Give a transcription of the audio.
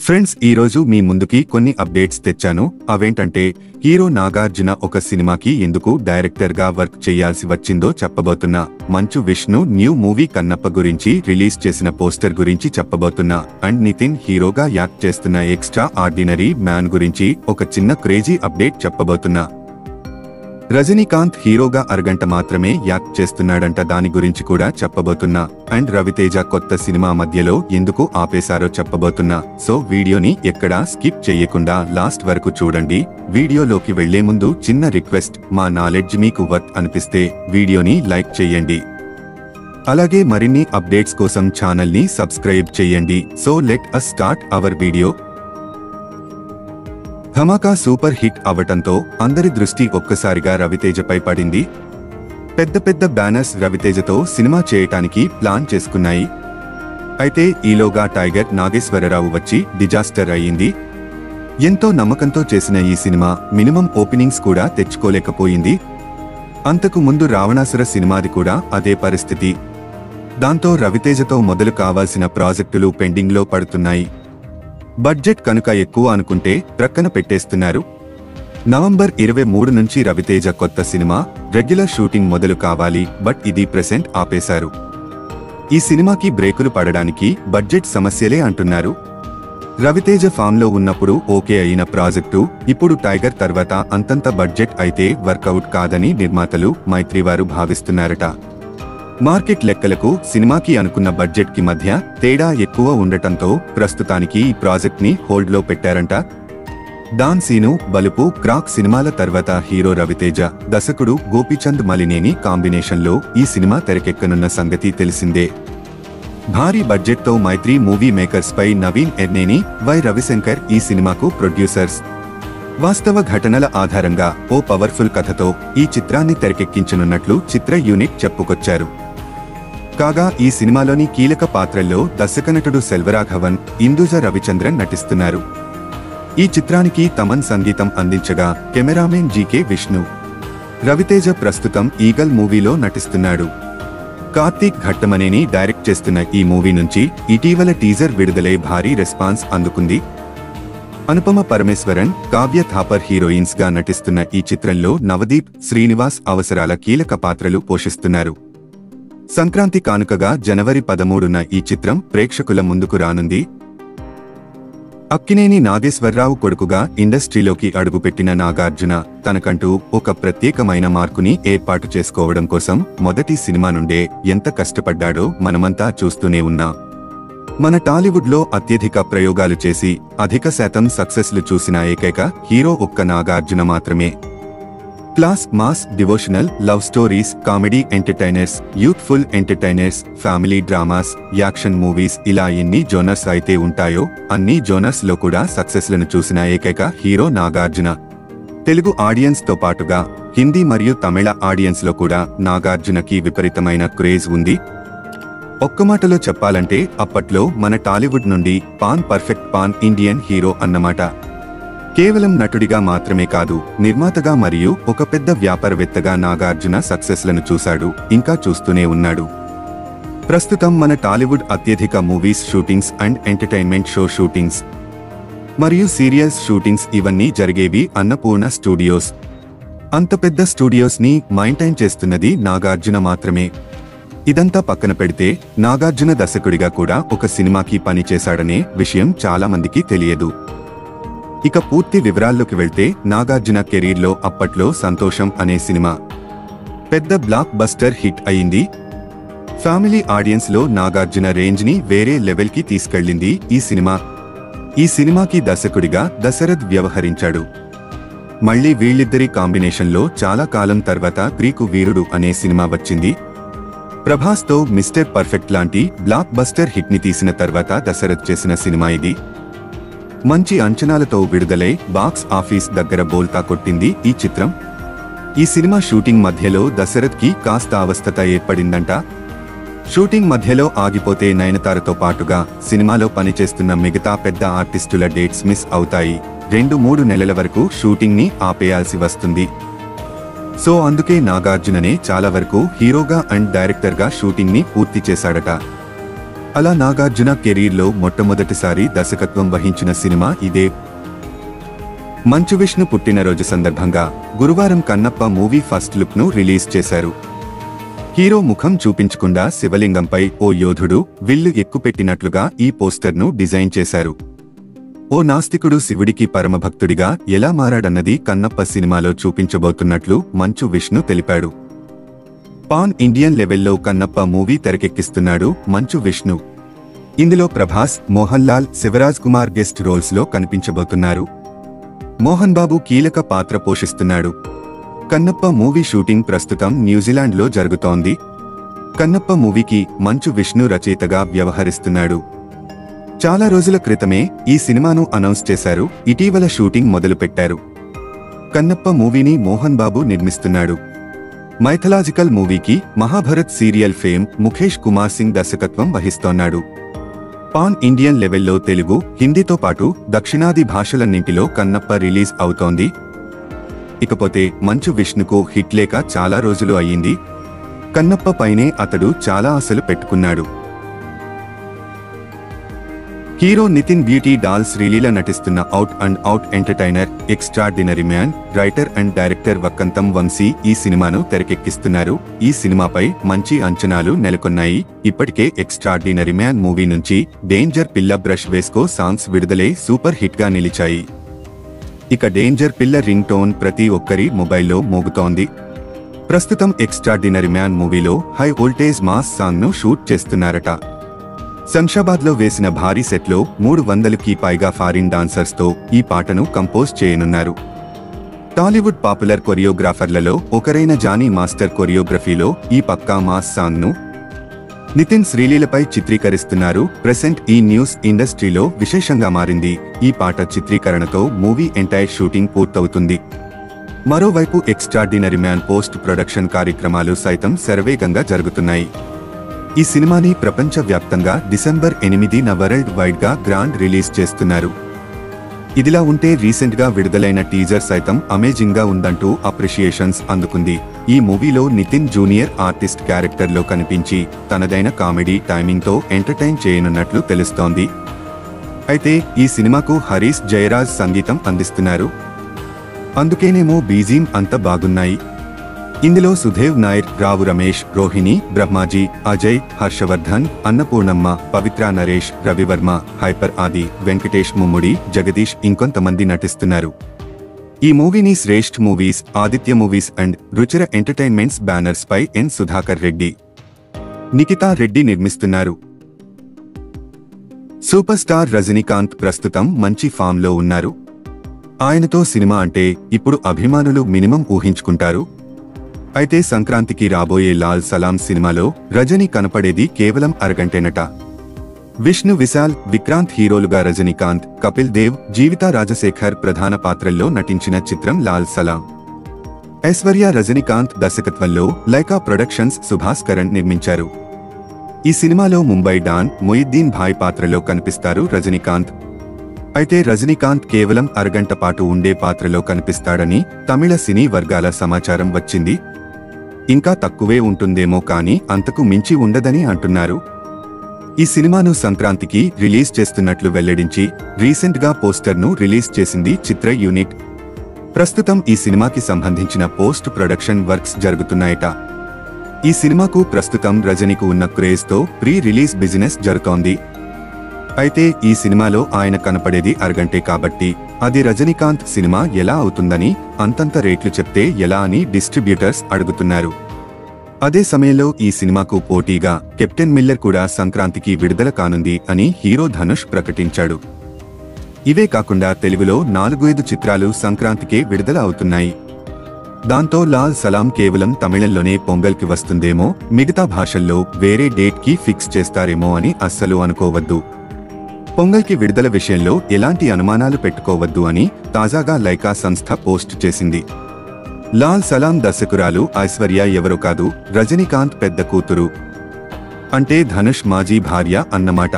Friends, ఈ రోజు మీ ముందుకి కొన్ని అప్డేట్స్ తెచ్చాను. అవేంటంటే హీరో నాగార్జున ఒక సినిమాకి ఎందుకు డైరెక్టర్ గా వర్క్ చేయాల్సి వచ్చిందో చెప్పబోతున్నా. మంచు విష్ణు న్యూ మూవీ కన్నప్ప గురించి రిలీజ్ చేసిన పోస్టర్ గురించి చెప్పబోతున్నా. అండ్ నితిన్ హీరోగా యాక్ట్ చేస్తున్న ఎక్స్ట్రా ఆర్డినరీ మ్యాన్ గురించి ఒక చిన్న క్రేజీ అప్డేట్ చెప్పబోతున్నా. రజనీకాంత్ హీరోగా అరగంట మాత్రమే యాక్ట్ చేస్తున్నాడంట, దాని గురించి కూడా చెప్పబోతున్నా. అండ్ రవితేజ కొత్త సినిమా మధ్యలో ఎందుకు ఆపేశారో చెప్పబోతున్నా. సో వీడియోని ఎక్కడా స్కిప్ చేయకుండా లాస్ట్ వరకు చూడండి. వీడియోలోకి వెళ్లే ముందు చిన్న రిక్వెస్ట్, మా నాలెడ్జ్ మీకు వర్త్ అనిపిస్తే వీడియోని లైక్ చేయండి. అలాగే మరిన్ని అప్డేట్స్ కోసం ఛానల్ ని సబ్స్క్రైబ్ చేయండి. So let us start our video. Dhamaka super hit అవటంతో అందరి దృష్టి ఒక్కసారిగా రవితేజపై పడింది. పెద్ద పెద్ద బ్యానర్స్ రవితేజతో సినిమా చేయటానికి ప్లాన్ చేసుకున్నాయి. అయితే ఈలోగా టైగర్ నాగేశ్వరరావు వచ్చి డిజాస్టర్ అయ్యింది. ఎంతో నమ్మకంతో చేసిన ఈ సినిమా మినిమం ఓపెనింగ్స్ కూడా తెచ్చుకోలేకపోయింది. అంతకు ముందు రావణాసుర సినిమాది కూడా అదే పరిస్థితి. దాంతో రవితేజతో మొదలు కావాల్సిన ప్రాజెక్టులు పెండింగ్లో పడుతున్నాయి. బడ్జెట్ కనుక ఎక్కువ అనుకుంటే ప్రక్కన పెట్టేస్తున్నారు. నవంబర్ 23 నుంచి రవితేజ కొత్త సినిమా రెగ్యులర్ షూటింగ్ మొదలు కావాలి, బట్ ఇది ప్రెసెంట్ ఆపేశారు. ఈ సినిమాకి బ్రేకులు పడడానికి బడ్జెట్ సమస్యలే అంటున్నారు. రవితేజ ఫామ్ లో ఉన్నప్పుడు ఓకే అయిన ప్రాజెక్టు ఇప్పుడు టైగర్ తర్వాత అంతంత బడ్జెట్ అయితే వర్కౌట్ కాదని నిర్మాతలు మైత్రివారు భావిస్తున్నారట. మార్కెట్ లెక్కలకు సినిమాకి అనుకున్న బడ్జెట్ కి మధ్య తేడా ఎక్కువ ఉండటంతో ప్రస్తుతానికి ఈ ప్రాజెక్ట్ ని హోల్డ్ లో పెట్టారంట. డాన్ సీను, బలుపు, క్రాక్ సినిమాల తర్వాత హీరో రవితేజ, దర్శకుడు గోపీచంద్ మలినేని కాంబినేషన్ లో ఈ సినిమా తెరకెక్కనున్న సంగతి తెలిసిందే. భారీ బడ్జెట్ తో మైత్రి మూవీ మేకర్స్ పై నవీన్ ఎర్నేని, వై రవిశంకర్ ఈ సినిమాకు ప్రొడ్యూసర్స్. వాస్తవ ఘటనల ఆధారంగా ఓ పవర్ఫుల్ కథతో ఈ చిత్రాన్ని తెరకెక్కించనున్నట్లు చిత్ర యూనిట్ చెప్పుకొచ్చారు. కాగా ఈ సినిమాలోని కీలక పాత్రల్లో దర్శకనటుడు సెల్వరాఘవన్, ఇందూజ రవిచంద్రన్ నటిస్తున్నారు. ఈ చిత్రానికి తమన్ సంగీతం అందించగా కెమెరామెన్ జీకే విష్ణు. రవితేజ ప్రస్తుతం ఈగల్ మూవీలో నటిస్తున్నాడు. కార్తీక్ ఘట్టమనేని డైరెక్ట్ చేస్తున్న ఈ మూవీ నుంచి ఇటీవల టీజర్ విడుదలై భారీ రెస్పాన్స్ అందుకుంది. అనుపమ పరమేశ్వరన్, కావ్య థాపర్ హీరోయిన్స్ గా నటిస్తున్న ఈ చిత్రంలో నవదీప్, శ్రీనివాస్ అవసరాల కీలక పాత్రలు పోషిస్తున్నారు. సంక్రాంతి కానుకగా జనవరి 13న ఈ చిత్రం ప్రేక్షకుల ముందుకు రానుంది. అక్కినేని నాగేశ్వరరావు కొడుకుగా ఇండస్ట్రీలోకి అడుగుపెట్టిన నాగార్జున తనకంటూ ఒక ప్రత్యేకమైన మార్కుని ఏర్పాటు చేసుకోవడం కోసం మొదటి సినిమా నుండే ఎంత కష్టపడ్డాడో మనమంతా చూస్తూనే ఉన్నాం. మన టాలీవుడ్ లో అత్యధిక ప్రయోగాలు చేసి అధిక శాతం సక్సెస్లు చూసిన ఏకైక హీరో ఒక్క నాగార్జున మాత్రమే. Class, mass, devotional, love stories, comedy entertainers, youthful entertainers, family dramas, action movies ఇలా ఎన్ని జోనర్స్ అయితే ఉంటాయో అన్ని జోనర్స్ లో కూడా సక్సెస్లను చూసిన ఏకైక హీరో నాగార్జున. తెలుగు ఆడియన్స్ తో పాటుగా హిందీ మరియు తమిళ ఆడియన్స్ లో కూడా నాగార్జునకి విపరీతమైన క్రేజ్ ఉంది. ఒక్క మాటలో చెప్పాలంటే అప్పట్లో మన టాలీవుడ్ నుండి పర్ఫెక్ట్ పాన్ ఇండియన్ హీరో అన్నమాట. కేవలం నటుడిగా మాత్రమే కాదు, నిర్మాతగా మరియు ఒక పెద్ద వ్యాపారవేత్తగా నాగార్జున సక్సెస్లను చూశాడు, ఇంకా చూస్తూనే ఉన్నాడు. ప్రస్తుతం మన టాలీవుడ్ అత్యధిక movies shootings and entertainment show shootings మరియు సీరియల్స్ షూటింగ్స్ ఇవన్నీ జరిగేవి అన్నపూర్ణ స్టూడియోస్. అంత పెద్ద స్టూడియోస్ ని మెయింటైన్ చేస్తున్నది నాగార్జున మాత్రమే. ఇదంతా పక్కన పెడితే నాగార్జున దర్శకుడిగా కూడా ఒక సినిమాకి పనిచేశాడనే విషయం చాలా మందికి తెలియదు. ఇక పూర్తి వివరాల్లోకి వెళ్తే నాగార్జున కెరీర్లో అప్పట్లో సంతోషం అనే సినిమా పెద్ద బ్లాక్ బస్టర్ హిట్ అయింది. ఫ్యామిలీ ఆడియన్స్ లో నాగార్జున రేంజ్ ని వేరే లెవెల్ కి తీసుకెళ్లింది ఈ సినిమాకి దర్శకుడిగా దశరథ్ వ్యవహరించాడు. మళ్లీ వీళ్ళిద్దరి కాంబినేషన్ లో చాలా కాలం తర్వాత గ్రీకు వీరుడు అనే సినిమా వచ్చింది. ప్రభాస్ తో మిస్టర్ పర్ఫెక్ట్ లాంటి బ్లాక్ బస్టర్ హిట్ ని తీసిన తర్వాత దశరథ్ చేసిన సినిమా ఇది. మంచి అంచనాలతో విడుదలై బాక్స్ ఆఫీస్ దగ్గర బోల్తా కొట్టింది ఈ చిత్రం. ఈ సినిమా షూటింగ్ మధ్యలో దశరథ్ కి కాస్త అవస్థత ఏర్పడిందంట. షూటింగ్ మధ్యలో ఆగిపోతే నయనతారతో పాటుగా సినిమాలో పనిచేస్తున్న మిగతా పెద్ద ఆర్టిస్టుల డేట్స్ మిస్ అవుతాయి. 2-3 నెలల వరకు షూటింగ్ ని ఆపేయాల్సి వస్తుంది. సో అందుకే నాగార్జుననే చాలా వరకు హీరోగా అండ్ డైరెక్టర్ గా షూటింగ్ ని పూర్తి చేశాడట. అలా నాగార్జున కెరీర్లో మొట్టమొదటిసారి దర్శకత్వం వహించిన సినిమా ఇదే. మంచు విష్ణు పుట్టినరోజు సందర్భంగా గురువారం కన్నప్ప మూవీ ఫస్ట్ లుక్ ను రిలీజ్ చేశారు. హీరో ముఖం చూపించకుండా శివలింగంపై ఓ యోధుడు విల్లు ఎక్కుపెట్టినట్లుగా ఈ పోస్టర్ను డిజైన్ చేశారు. ఓ నాస్తికుడు శివుడికి పరమభక్తుడిగా ఎలా మారాడన్నది కన్నప్ప సినిమాలో చూపించబోతున్నట్లు మంచు విష్ణు తెలిపాడు. పాన్ ఇండియన్ లెవెల్లో కన్నప్ప మూవీ తెరకెక్కిస్తున్నాడు మంచు విష్ణు. ఇందులో ప్రభాస్, మోహన్ లాల్, శివరాజ్ కుమార్ గెస్ట్ రోల్స్ లో కనిపించబోతున్నారు. మోహన్ బాబు కీలక పాత్ర పోషిస్తున్నాడు. కన్నప్ప మూవీ షూటింగ్ ప్రస్తుతం న్యూజిలాండ్లో జరుగుతోంది. కన్నప్ప మూవీకి మంచు విష్ణు రచయితగా వ్యవహరిస్తున్నాడు. చాలా రోజుల క్రితమే ఈ సినిమాను అనౌన్స్ చేశారు. ఇటీవల షూటింగ్ మొదలుపెట్టారు. కన్నప్ప మూవీని మోహన్ బాబు నిర్మిస్తున్నాడు. మైథలాజికల్ మూవీకి మహాభరత్ సీరియల్ ఫేమ్ ముఖేష్ కుమార్ సింగ్ దర్శకత్వం వహిస్తోన్నాడు. పాన్ ఇండియన్ లెవెల్లో తెలుగు, హిందీతో పాటు దక్షిణాది భాషలన్నింటిలో కన్నప్ప రిలీజ్ అవుతోంది. ఇకపోతే మంచు విష్ణుకు హిట్ లేక చాలా రోజులు అయ్యింది. కన్నప్ప పైనే అతడు చాలా ఆశలు పెట్టుకున్నాడు. Hero Nithin beauty doll Sreeleela నటిస్తున్న out and out entertainer, extraordinary man writer and director Vakkantham Vamsi ఈ సినిమాను తెరకెక్కిస్తున్నారు. ఈ సినిమాపై మంచి అంచనాలు నెలకొన్నాయి. ఇప్పటికే ఎక్స్ట్రాడినరీ మ్యాన్ మూవీ నుంచి డేంజర్ పిల్ల బ్రష్ వేస్కో సాంగ్స్ విడుదలై సూపర్ హిట్ గా నిలిచాయి. ఇక డేంజర్ పిల్ల రింగ్ టోన్ ప్రతి ఒక్కరి మొబైల్లో మోగుతోంది. ప్రస్తుతం ఎక్స్ట్రాడినరీ మ్యాన్ మూవీలో హై వోల్టేజ్ మాస్ సాంగ్ ను షూట్ చేస్తున్నారట. శంషాబాద్ లో వేసిన భారీ సెట్లో 300కి పైగా ఫారిన్ డాన్సర్స్ తో ఈ పాటను కంపోజ్ చేయనున్నారు. టాలీవుడ్ పాపులర్ కొరియోగ్రాఫర్లలో ఒకరైన జానీ మాస్టర్ కొరియోగ్రఫీలో ఈ పక్కా మాస్ సాంగ్ ను నితిన్ శ్రీలీలపై చిత్రీకరిస్తున్నారు. ప్రెసెంట్ ఈ న్యూస్ ఇండస్ట్రీలో విశేషంగా మారింది. ఈ పాట చిత్రీకరణతో మూవీ ఎంటైర్ షూటింగ్ పూర్తవుతుంది. మరోవైపు ఎక్స్ట్రాడినరీ మ్యాన్ పోస్ట్ ప్రొడక్షన్ కార్యక్రమాలు సైతం శరవేగంగా జరుగుతున్నాయి. ఈ సినిమాని ప్రపంచవ్యాప్తంగా డిసెంబర్ 8న వరల్డ్ వైడ్ గా గ్రాండ్ రిలీజ్ చేస్తున్నారు. ఇదిలా ఉంటే రీసెంట్ గా విడుదలైన టీజర్ సైతం అమేజింగ్ గా ఉందంటూ అప్రిషియేషన్స్ అందుకుంది. ఈ మూవీలో నితిన్ జూనియర్ ఆర్టిస్ట్ క్యారెక్టర్ లో కనిపించి తనదైన కామెడీ టైమింగ్ తో ఎంటర్టైన్ చేయనున్నట్లు తెలుస్తోంది. అయితే ఈ సినిమాకు హరీష్ జయరాజ్ సంగీతం అందిస్తున్నారు. అందుకేనేమో బీజియం అంత బాగున్నాయి. ఇందులో సుధేవ్ నాయర్, రావు రమేష్, రోహిణి, బ్రహ్మాజీ, అజయ్, హర్షవర్ధన్, అన్నపూర్ణమ్మ, పవిత్ర నరేష్, రవివర్మ, హైపర్ ఆది, వెంకటేష్ ముమ్ముడి, జగదీష్ ఇంకొంతమంది నటిస్తున్నారు. ఈ మూవీని Shresth movies, Aditya movies and Ruchira entertainments banners పై ఎన్ సుధాకర్ రెడ్డి, నిఖితా రెడ్డి నిర్మిస్తున్నారు. సూపర్ స్టార్ రజనీకాంత్ ప్రస్తుతం మంచి ఫామ్ లో ఉన్నారు. ఆయనతో సినిమా అంటే ఇప్పుడు అభిమానులు మినిమం ఊహించుకుంటారు. అయితే సంక్రాంతికి రాబోయే లాల్ సలాం సినిమాలో రజనీ కనపడేది కేవలం అరగంటేనట. విష్ణు విశాల్, విక్రాంత్ హీరోలుగా రజనీకాంత్, కపిల్ దేవ్, జీవితా రాజశేఖర్ ప్రధాన పాత్రల్లో నటించిన చిత్రం లాల్ సలాం. ఐశ్వర్య రజనీకాంత్ దర్శకత్వంలో లైకా ప్రొడక్షన్స్ సుభాస్ కరణ్ నిర్మించారు. ఈ సినిమాలో ముంబై డాన్ మొయిద్దీన్ భాయ్ పాత్రలో కనిపిస్తారు రజనీకాంత్. అయితే రజనీకాంత్ కేవలం అరగంట పాటు ఉండే పాత్రలో కనిపిస్తాడని తమిళ సినీ వర్గాల సమాచారం వచ్చింది. ఇంకా తక్కువే ఉంటుందేమో కానీ అంతకు మించి ఉండదని అంటున్నారు. ఈ సినిమాను సంక్రాంతికి రిలీజ్ చేస్తున్నట్లు వెల్లడించి రీసెంట్ గా పోస్టర్ ను రిలీజ్ చేసింది చిత్ర యూనిట్. ప్రస్తుతం ఈ సినిమాకి సంబంధించిన పోస్ట్ ప్రొడక్షన్ వర్క్స్ జరుగుతున్నాయట. ఈ సినిమాకు ప్రస్తుతం రజనీకు ఉన్న క్రేజ్ తో ప్రీ రిలీజ్ బిజినెస్ జరుగుతోంది. అయితే ఈ సినిమాలో ఆయన కనపడేది అరగంటే కాబట్టి అది రజనీకాంత్ సినిమా ఎలా అవుతుందని అంతంత రేట్లు చెప్తే ఎలా అని డిస్ట్రిబ్యూటర్స్ అడుగుతున్నారు. అదే సమయంలో ఈ సినిమాకు పోటీగా కెప్టెన్ మిల్లర్ కూడా సంక్రాంతికి విడుదల కానుంది అని హీరో ధనుష్ ప్రకటించాడు. ఇవే కాకుండా తెలుగులో 4-5 చిత్రాలు సంక్రాంతికే విడుదల అవుతున్నాయి. దాంతో లాల్ సలాం కేవలం తమిళంలోనే పొంగల్కి వస్తుందేమో, మిగతా భాషల్లో వేరే డేట్ కి ఫిక్స్ చేస్తారేమో అని అస్సలు అనుకోవద్దు. పొంగల్కి విడుదల విషయంలో ఎలాంటి అనుమానాలు పెట్టుకోవద్దు అని తాజాగా లైకా సంస్థ పోస్ట్ చేసింది. లాల్ సలాం దర్శకురాలు ఐశ్వర్య ఎవరో కాదు, రజనీకాంత్ పెద్ద కూతురు. అంటే ధనుష్ మాజీ భార్య అన్నమాట.